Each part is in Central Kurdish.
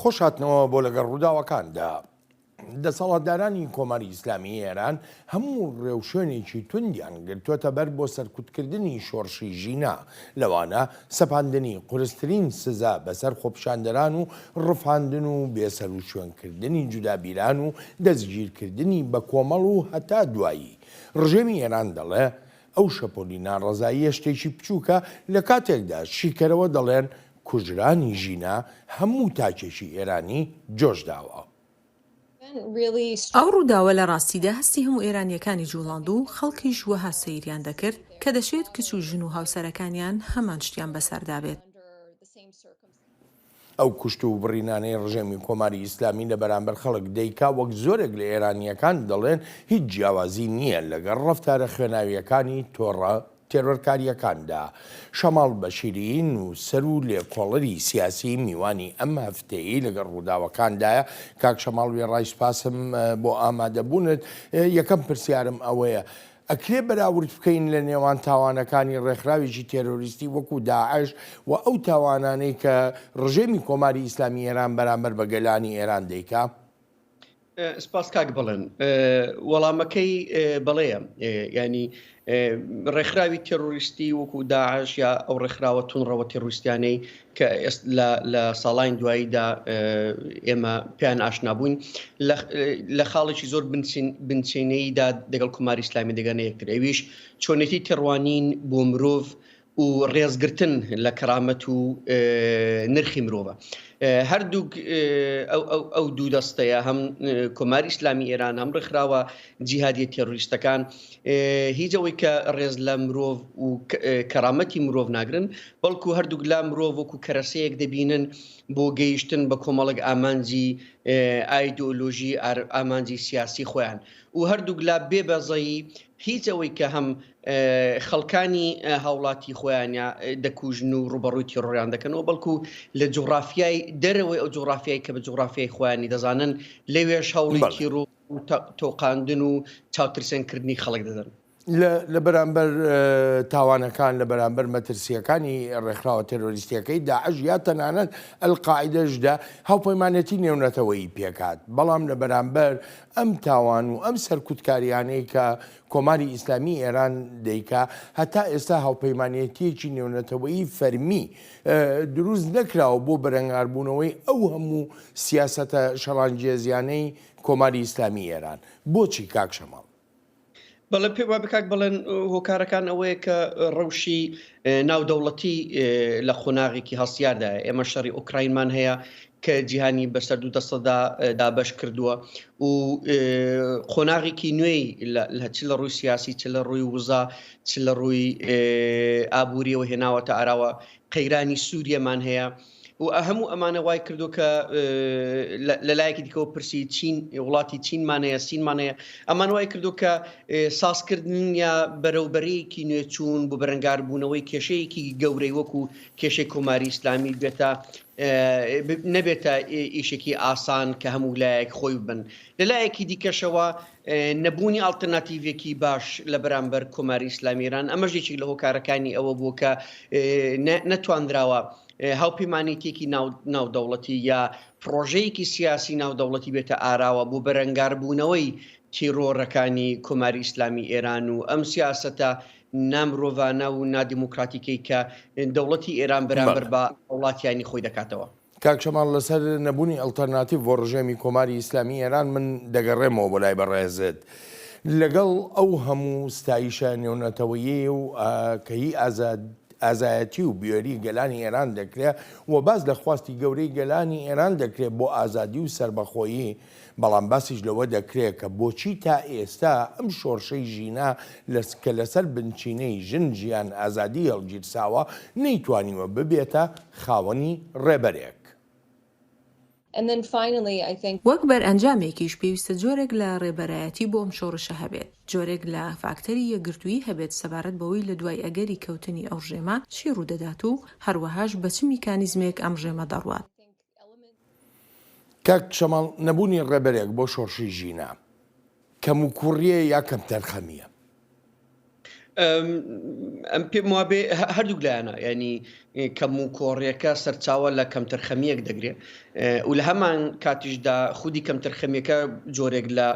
خۆشهاتنەوە بۆ لەگەڵ ڕووداوەکاندا. دەسەڵاتدارانی کۆماری ئیسلامی ئێران هەموو ڕێوشوێنێکی توندیان گرتووەتە بەر بۆ سەرکوتکردنی شۆڕشی ژینا، لەوانە سەپاندنی قورسترین سزا بەسەر خۆپیشاندەران و ڕفاندن و بێسەر و شوێنکردنی جودابیران و دەستگیرکردنی بە کۆمەڵ و هەتا دوایی. ڕژێمی ئێران دەڵێ ئەو شەپۆلی ناڕەزاییە شتێکی بچووکە لە کاتێکدا شیکەرەوە دەڵێن کوژرانی ژینا هەموو تاکێکی ئێرانی جۆش داوە. ئەو ڕووداوە لە ڕاستیدا هەستی هەموو ئێرانیەکانی جوڵاند و خەڵکیش وەها سەیریان دەکرد کە دەشێت کچ و ژن و هاوسەرەکانیان هەمان شتیان بەسەردابێت. ئەو کوشت و بڕینانەی ڕژێمی کۆماری ئیسلامی لە بەرامبەر خەڵک دەیکا وەک زۆرێک لە ئێرانیەکان دەڵێن هیچ جیاوازی نییە لەگەڵ ڕەفتارە خوێناویەکانی تۆڕە تێرۆرکاریەکاندا. شەماڵ بەشیرین و سەر و لێکۆڵەری سیاسی میوانی ئەم هەفتەیە لەگەڵ ڕووداوەکاندایە. کاک شەماڵ وێڕای سوپاسم بۆ ئامادەبوونت. یەکەم پرسیارم ئەوەیە، ئەکرێ بەراورد بکەین لە نێوان تاوانەکانی ڕێکخراوێکی تێرۆریستی وەکو داعش و ئەو تاوانانەی کە ڕژێمی کۆماری ئیسلامی ئێران بەرامبەر بە گەلانی ئێران دەیکا؟ سپاس کاک بڵێن وەڵامەکەی بەڵەیە، ینی ڕێکخراوی تێرۆریستی وەکو داعش یا ئەو ڕێکخراوە تونڕەوە تێرۆریستیانەی کە لە ساڵانی دواییدا ئێمە پێیان ئاشنابووین لە خاڵێکی زۆر بنچینەیدا دەگەڵ کۆماری ئیسلامی دەگەنە یەکتر. ئەویش چۆنێتی تێڕوانین بۆ مرۆڤ و ڕێزگرتن لە کەرامەت و نرخی مرۆڤە. هەردوو ئەو دوو دەستەیە، هەم کۆماری ئیسلامی ئێران هەم ڕێکخراوە جیهادیە تێرۆریستەکان، هیچ ئەوەی کە ڕێز لە مرۆڤ و کەرامەتی مرۆڤ ناگرن، بەڵکو هەردوو لا مرۆڤ وەکو کەرەسەیەک دەبینن بۆ گەیشتن بە کۆمەڵک ئامانجی ئایدۆلۆژی ئامانجی سیاسی خۆیان و هەردوو لا بێبەزایی هیچ ئەوەی کە هەم خەڵکانی هاوڵاتی خۆیان دەکوژن و ڕوبەڕووی تێرۆریان دەکەنەوە، بەڵکو لە جغرافیای دەرەوەی ئەو جغرافیایی کە بە جغرافیای خۆیانی دەزانن لەوێش هەوڵی تیر و تۆقاندن و چاوترسێنکردنی خەڵک دەدەن. لە بەرامبەر تاوانەکان لە بەرامبەر مەترسیەکانی ڕێکخراوە تێرۆریستیەکەی داعش یا تەنانەت ئەلقاعیدەشدا هاوپەیمانەتی نێونەتەوەی پێکات، بەڵام لە بەرامبەر ئەم تاوان و ئەم سەرکوتکاریانەی کە کۆماری ئیسلامی ئێران دەیکا هەتا ئێستا هاوپەیمانەتیەکی نێونەتەوەی فەرمی دروست نەکراوە بۆ بەرەنگاربوونەوەی ئەو هەموو سیاسەتە شەڕانگێزیانەی کۆماری ئیسلامی ئێران. بۆچی کاک شەماڵ؟ بەڵێ پێ وابێ کاک بڵێن هۆکارەکان ئەوەیە کە ڕەوشی ناودەوڵەتی لە خۆناغێکی هەڵسیاردایە. ئێمە شەڕی ئوکراینمان هەیە کە جیهانی بەسەر دوو دەستەدا دابەش کردووە و خۆناغێکی نوێی چ لە ڕووی سیاسی، چ لە ڕووی وزا، چ لە ڕووی ئابووریەوە هێناوەتە ئاراوە. قەیرانی سووریەمان هەیە و هەموو ئەمانە وای کردو کە لەلایەکی دیکەوە پرسی چین، وڵاتی چینمانەیە، سینمانەیە، ئەمان وای کردو کە سازکردن یا بەرەوبەرەیەکی نوێ چوون بۆ بەرەنگاربوونەوەی کێشەیەکی گەورەی وەکو کێشەی کۆماری ئیسلامی نەبێتە ئیشێکی ئاسان کە هەموو لایەک خۆی بن. لەلایەکی دیکەشەوە نەبوونی ئاڵتەرناتیڤێکی باش لە بەرامبەر کۆماری ئیسلامی ئێران ئەمەژێکی لە هۆکارەکانی ئەوە بوو کە نەتوانراوە هاوپەیمانێتێکی ناودەوڵەتی یا پرۆژەیەکی سیاسی ناودەوڵەتی بێتە ئاراوە بۆ بەرەنگاربوونەوەی تیرۆڕەکانی کۆماری ئیسلامی ئێران و ئەم سیاسەتە نامرۆڤانە و نادیموکراتیکەی کە دەوڵەتی ئێران بەرامبەر بە وڵاتیانی خۆی دەکاتەوە. کاک شەماڵ لەسەر نەبوونی ئەڵتەرناتیڤ بۆ ڕژێمی کۆماری ئیسلامی ئێران من دەگەڕێمەوە بۆ لای بەڕێزت لەگەڵ ئەو هەموو ستایشە نێونەتەوەیی و کە هی ئازایەتی و بیۆری گەلانی ئێران دەکرێت و باز لە خواستی گەورەی گەلانی ئێران دەکرێت بۆ ئازادی و سربەخۆیی، بەڵام باسیش لەوە دەکرێت کە بۆچی تا ئێستا ئەم شۆڕشەی ژینا کە لەسەر بنچینەی ژن ژیان ئازادی هەڵگیرساوە نەیتوانیوە ببێتە خاوەنی ڕێبەرێک. وەک بەرئەنجامێکیش پێویستە جۆرێک لە ڕێبەرایەتی بۆ ئەم شۆڕشە هەبێت، جۆرێک لە فاکتەری یەکگرتووی هەبێت سەبارەت بەوەی لە دوای ئەگەری کەوتنی ئەو ژێمە چی ڕوودەدات و هەروەهاش بە چ میکانیزمێک ئەم ژێمە دەڕوات. کاک شەماڵ نەبوونی ڕێبەرێک بۆ شۆڕشی ژینا کەم و کوڕیە یا کەم تەرخەمیە؟ ئەم پێم وابێ هەردوو لایەنە ینی کەم و کۆڕیەکە سەرچاوە لە کەمتەرخەمیەک دەگرێت و لە هەمان کاتیشدا خودی کەمتەرخەمیەکە جۆرێک لە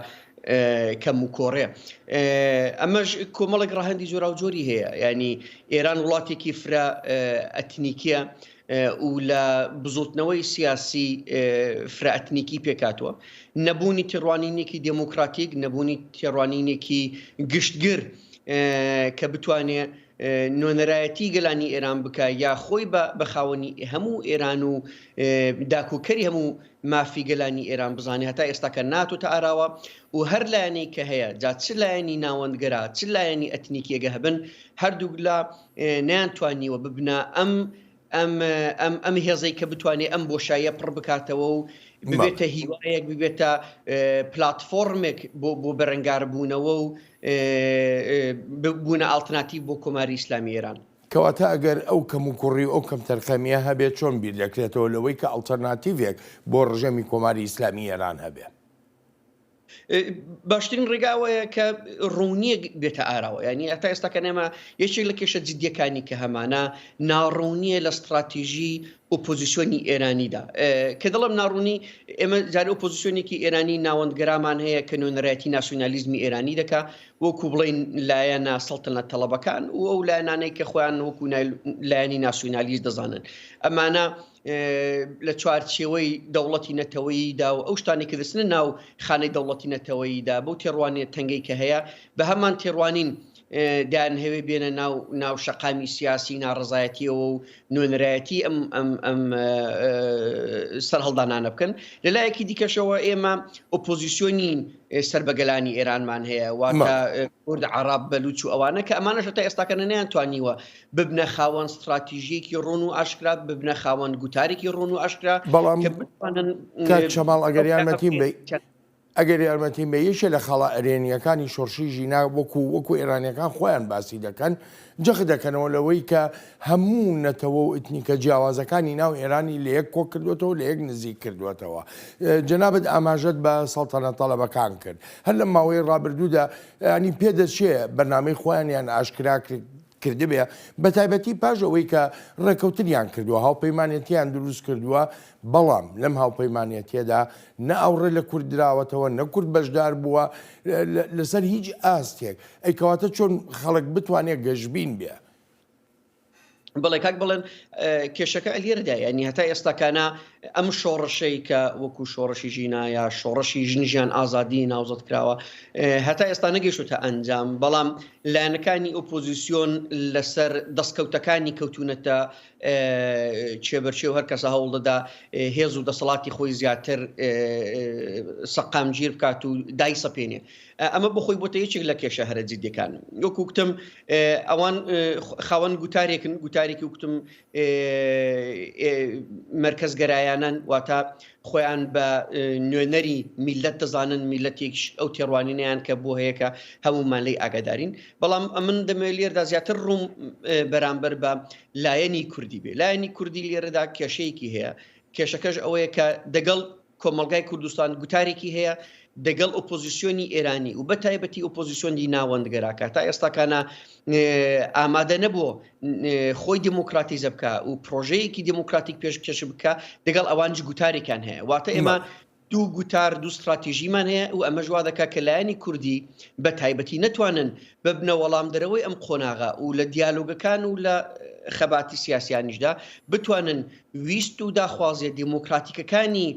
کەم و کۆڕێ ئەمەش کۆمەڵێک ڕاهەندی جۆرا و جۆری هەیە ینی ئێران وڵاتێکی فرا ئەتنیکیە و لە بزوتنەوەی سیاسی فرائەتنیکی پێکاتوە نەبوونی تێڕوانینێکی دموکراتیک نەبوونی تێڕوانینێکی گشتگر کە بتوانێت نۆنەرایەتی گەلانی ئێران بکە یا خۆی بە خاوەنی هەموو ئێران و داکوکەری هەموو مافی گەلانی ئێران بزانێت هەتا ئێستاکە ناتۆ تا ئاراوە و هەر لایەنەی کە هەیە جا چ لایەنی ناوەندگەرا چ لایەنی ئەتنیکیەگە هەبن هەردوو لە نەیانتوانیوە ببنە ئەم هێزەی کە بتوانێت ئەم بۆشاییە پڕ بکاتەوە و ببێتە هیوایەک ببێتە پلاتفۆرمێک بۆ بەرەنگار بوونەوە و بوونە ئالتەرناتیڤ بۆ کۆماری ئیسلامی ئێران کەواتە ئەگەر ئەو کەم و کوڕی ئەو کەم تەرخەمیە هەبێت چۆن بیر دەکرێتەوە لەوەی کە ئالتەرناتیڤێک بۆ ڕژەمی کۆماری ئیسلامی ئێران هەبێت باشترین ڕێگاوەیە کە ڕوونیە بێتە ئاراوە ینی ئەتا ئێستاکە نێمە یەکێک لە کێشە جدیەکانی کە هەمانە ناڕوونیە لە استراتیژی ئۆپۆزیسیۆنی ئێرانیدا کە دەڵم ناڕوونی ئێمە جارە ئۆپۆزیسیۆنێکی ئێرانی ناوەندگەرامان هەیە کە نۆنەرایەتی ناسیۆنالیزمی ئێرانی دەکا وەکو بڵین لایەنە سەڵتەنەت تەڵەبەکان و ئەو لایەنانەی کە خۆیان وەکو لایەنی ناسیۆنالیز دەزانن ئەمانە لە چوارچێوەی دەوڵەتی نەتەوەییدا و ئەو شتانی کە دەستنە ناو خانەی دەوڵەتی نەتەوەییدا بەو تێڕوانێت تەنگەی کە هەیە بە هەمان تێڕوانین دایان هەوێ بێنە ناو شەقامی سیاسی ناڕزایەتیەوە و نوێنەرایەتی ئەم سەرهەڵدانانە بکەن لەلایەکی دیکەشەوە ئێمە ئۆپۆزیسیۆنی سربەگەلانی ئێرانمان هەیە واتە کورد عەراب بەلوچ و ئەوانە کە ئەمانەش تا ئێستاکە نەیانتوانیوە ببنە خاوەن استراتیژیەکی ڕۆن و ئاشکرا ببنە خاوەن گوتارێکی ڕۆن و ئاشکرا بەڵام چەماڵ ئەگەر یارمەتیم بێ ئەگەر یارمەتیم بە یەکێ لە خەڵا ئەرێنیەکانی شۆڕشی ژینا وەکو ئێرانیەکان خۆیان باسی دەکەن جەخ دەکەنەوە لەوەی کە هەموو نەتەوە و ئتنیکە جیاوازەکانی ناو ئێرانی لە یەک کۆ کردوێتەوە لە یەک نزیک کردوێتەوە جەنابەت ئاماژەت بە سەڵتەنەت تەڵەبەکان کرد هەر لە ماوەی ڕابردوودا ینی پێدەچێ بەرنامەی خۆیانیان ئاشکرا کردبێ بە تایبەتی پاش ئەوەی کە ڕێکەوتنیان کردووە هاوپەیمانەتیان دروست کردووە بەڵام لەم هاوپەیمانەتیەدا نە ئەوڕێ لە کورد دراوەتەوە نە کورد بەشدار بووە لەسەر هیچ ئاستێک ئەیکەواتە چۆن خەڵک بتوانێت گەشببین بێ بڵێ کاک بڵێن کێشەکە لێرەدا ینی هەتا ئێستاکانە ئەم شۆڕشەی کە وەکو شۆڕشی ژینا یا شۆڕشی ژنیژیان ئازادی ناوزەت کراوە هەتا ئێستا نەگەیشتە ئەنجام بەڵام لایەنەکانی ئۆپۆزیسیۆن لەسەر دەستکەوتەکانی کەوتونەتە چێبەرچێ و هەر کەسە هەوڵ دەدا هێز و دەسەڵاتی خۆی زیاتر سەقامگیر بکات و دای سەپێنێ ئەمە بخۆی بۆتە یەکێک لە کێشە هەرە جدیەکان وەکو وتم ئەوان خاوەن گوتارێکن گوتارێکی وتم مرکزگەرایانن واتە خۆیان بە نوێنەری میلەت دەزانن میلەتێک ئەو تێڕوانینیان کە بۆ هەیەکە هەمومان لێی ئاگادارین بەڵام من دەمەوێت لێردا زیاتر ڕووم بەرامبەر بە لایەنی کوردی بێ لایەنی کوردی لێرەدا کێشەیەکی هەیە کێشەکەش ئەوەیە کە دەگەڵ کۆمەلگای کوردستان گوتارێکی هەیە دەگەڵ ئۆپۆزیسیۆنی ئێرانی و بە تایبەتی ئۆپۆزیسیۆنی ناوەندگەراکە تا ئێستاکانە ئامادە نەبووە خۆی دموکراتیزە بکە و پرۆژەیەکی دموکراتیک پێشکەش بکە دەگەڵ ئەوانش گوتارێکیان هەیە واتە ئێمە دوو گوتار دوو استراتیژیمان هەیە و ئەمە ژوا دەکا کە لایەنی کوردی بە تایبەتی نەتوانن ببنە وەڵام دەرەوەی ئەم قۆناغا و لە دیالۆگەکان و لە خەباتی سیاسیانیشدا بتوانن ویست و داخوازیە دیموکراتیکەکانی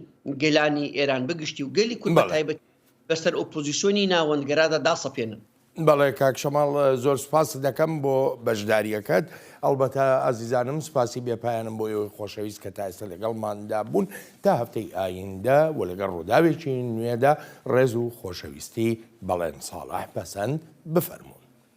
گەلانی ئێران بگشتی و گەلی کورد بە تایبەتی بەسەر ئۆپۆزیسیۆنی ناوەندگەرادا داسەپێنن بەڵێ کاک شەماڵ زۆر سپاس دەکەم بۆ بەشداریەکەت ئەلبەتە ئازیزانم سپاسی بێپایانم بۆ ئەوەی خۆشەویست کە تا ئێستا لەگەڵماندا بوون تا هەفتەی ئایندە و لەگەڵ ڕووداوێکی نوێدا ڕێز و خۆشەویستی بەڵێن ساڵح پەسەند بفەرموو.